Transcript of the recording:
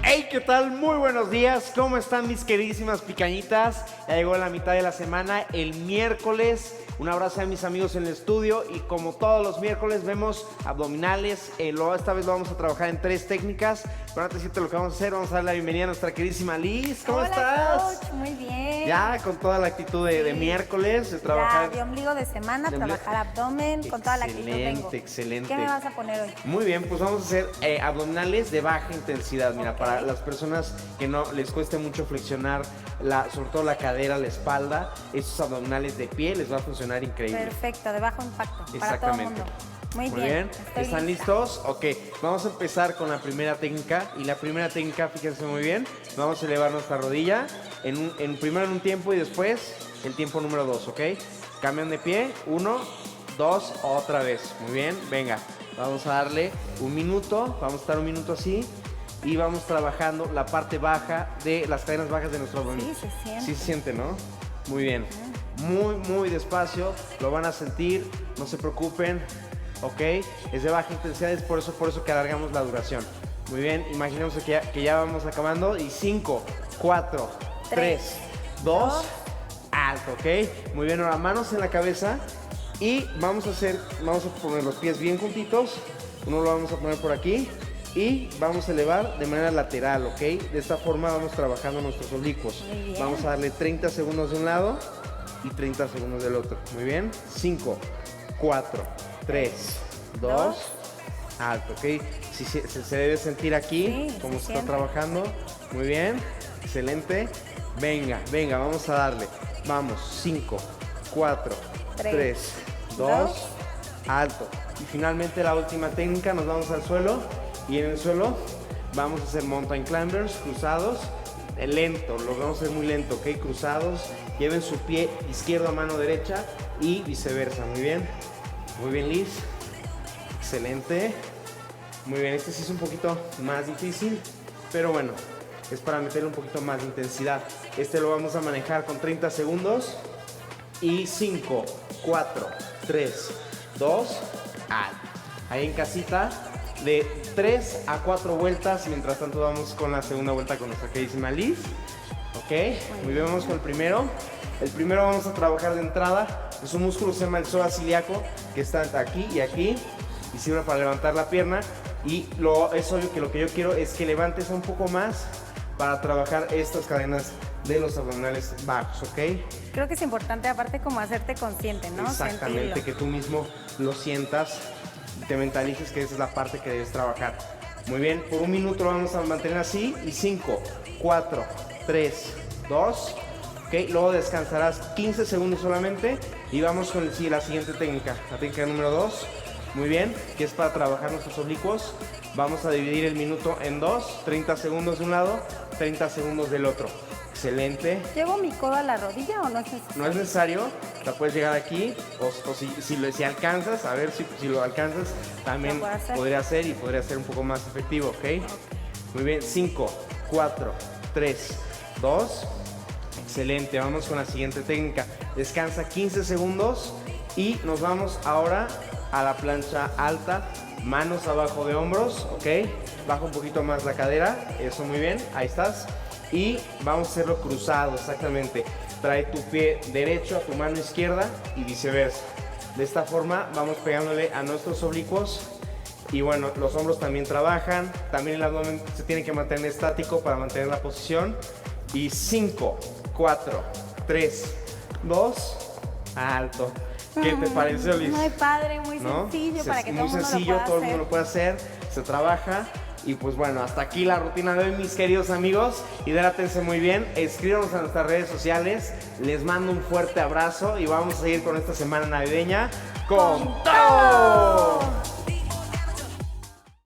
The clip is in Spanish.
Hey, ¿qué tal? Muy buenos días. ¿Cómo están mis queridísimas picañitas? Ya llegó la mitad de la semana, el miércoles. Un abrazo a mis amigos en el estudio y como todos los miércoles vemos abdominales. Esta vez lo vamos a trabajar en 3 técnicas. Pero antes de decirte lo que vamos a hacer, vamos a dar la bienvenida a nuestra queridísima Liz. ¿Cómo estás? Coach, muy bien. Ya con toda la actitud de miércoles, de trabajar. Ya, de ombligo de semana, trabajar abdomen, con toda la actitud vengo. Excelente, excelente. ¿Qué me vas a poner hoy? Muy bien, pues vamos a hacer abdominales de baja intensidad. Mira, para las personas que no les cueste mucho flexionar, sobre todo la cadera, la espalda, estos abdominales de pie les va a funcionar increíble. Perfecto, de bajo impacto. Exactamente. Para todo el mundo. Muy bien. ¿Están listos? Ok, vamos a empezar con la primera técnica. Y la primera técnica, fíjense muy bien, vamos a elevar nuestra rodilla primero en un tiempo y después el tiempo número 2, ¿ok? Cambian de pie, 1, 2, otra vez. Muy bien, venga, vamos a darle un minuto, vamos a estar un minuto así. Y vamos trabajando la parte baja de las cadenas bajas de nuestro abdomen. Sí, se siente. Sí se siente, ¿no? Muy bien. Muy despacio, lo van a sentir, no se preocupen, ¿ok? Es de baja intensidad, es por eso que alargamos la duración. Muy bien, imaginemos que ya vamos acabando y 5, 4, 3, 2, alto, ¿ok? Muy bien, ahora manos en la cabeza y vamos a poner los pies bien juntitos. Uno lo vamos a poner por aquí y vamos a elevar de manera lateral, ¿ok? De esta forma vamos trabajando nuestros oblicuos. Vamos a darle 30 segundos de un lado y 30 segundos del otro. Muy bien. 5, 4, 3, 2, alto, ¿ok? Si se debe sentir aquí cómo se está trabajando. Muy bien. Excelente. Venga, vamos a darle. Vamos. 5, 4, 3, 2, alto. Y finalmente la última técnica, nos vamos al suelo. Y en el suelo vamos a hacer mountain climbers cruzados. Lento, lo vamos a hacer muy lento, ¿ok? Cruzados, lleven su pie izquierdo a mano derecha y viceversa. Muy bien Liz, excelente. Muy bien, este sí es un poquito más difícil, pero bueno, es para meterle un poquito más de intensidad. Este lo vamos a manejar con 30 segundos y 5, 4, 3, 2, ahí en casita. De 3 a 4 vueltas, mientras tanto vamos con la segunda vuelta con nuestra queridísima Liz. Ok, muy bien, vamos con el primero. El primero vamos a trabajar de entrada. Es un músculo que se llama el psoas ilíaco, que está aquí y aquí, y sirve para levantar la pierna. Y es obvio que lo que yo quiero es que levantes un poco más para trabajar estas cadenas de los abdominales bajos, ¿ok? Creo que es importante, aparte, como hacerte consciente, ¿no? Exactamente, sentirlo. Que tú mismo lo sientas. Te mentalices que esa es la parte que debes trabajar. Muy bien, por un minuto lo vamos a mantener así y 5, 4, 3, 2, ok, luego descansarás 15 segundos solamente y vamos con la siguiente técnica, la técnica número 2, muy bien, que es para trabajar nuestros oblicuos. Vamos a dividir el minuto en 2, 30 segundos de un lado, 30 segundos del otro. Excelente. ¿Llevo mi codo a la rodilla o no es necesario? No es necesario, la puedes llegar aquí o si alcanzas, a ver si lo alcanzas, también podría ser un poco más efectivo, ¿ok? Muy bien, 5, 4, 3, 2, excelente, vamos con la siguiente técnica. Descansa 15 segundos y nos vamos ahora a la plancha alta, manos abajo de hombros, ¿ok? Baja un poquito más la cadera, eso muy bien, ahí estás. Y vamos a hacerlo cruzado, exactamente. Trae tu pie derecho a tu mano izquierda y viceversa. De esta forma vamos pegándole a nuestros oblicuos. Y bueno, los hombros también trabajan. También el abdomen se tiene que mantener estático para mantener la posición. Y 5, 4, 3, 2, alto. ¿Qué te pareció, Liz? Muy padre, muy sencillo, para que todo el mundo lo pueda hacer. Muy sencillo, todo el mundo lo puede hacer. Se trabaja. Y pues bueno, hasta aquí la rutina de hoy, mis queridos amigos. Hidrátense muy bien, escríbanos a nuestras redes sociales. Les mando un fuerte abrazo y vamos a seguir con esta semana navideña con todo.